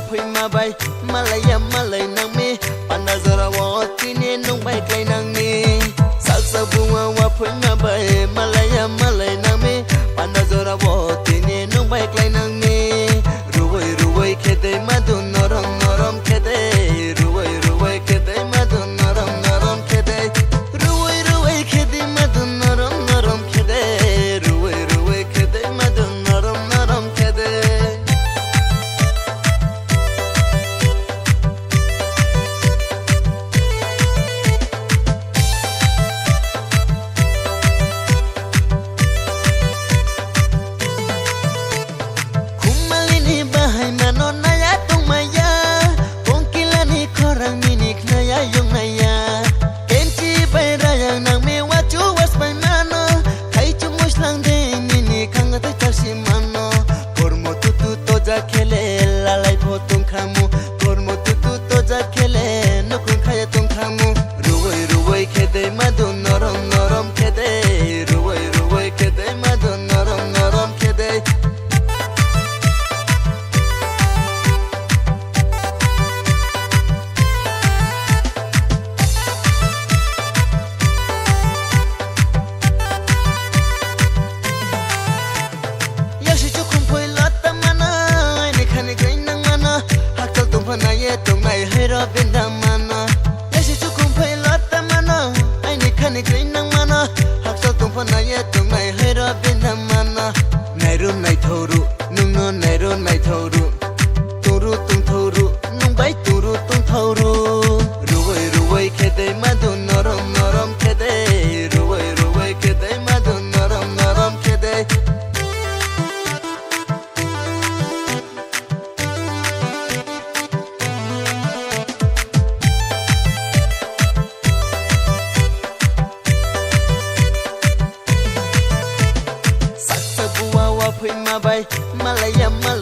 phui ma bay malaya malay nang mi panazora wa tine nung bay klay nang mi salsa bunga wa phui ma bay malaya malay nang mi panazora wa tine nung bay klay nang mi ruway ruway khede madun norom norom khede ruway ruway khede madun norom norom khede ruway ruway khede madun norom norom khede ruway ruway khede madun norom norom khede phui ma bay malaya malay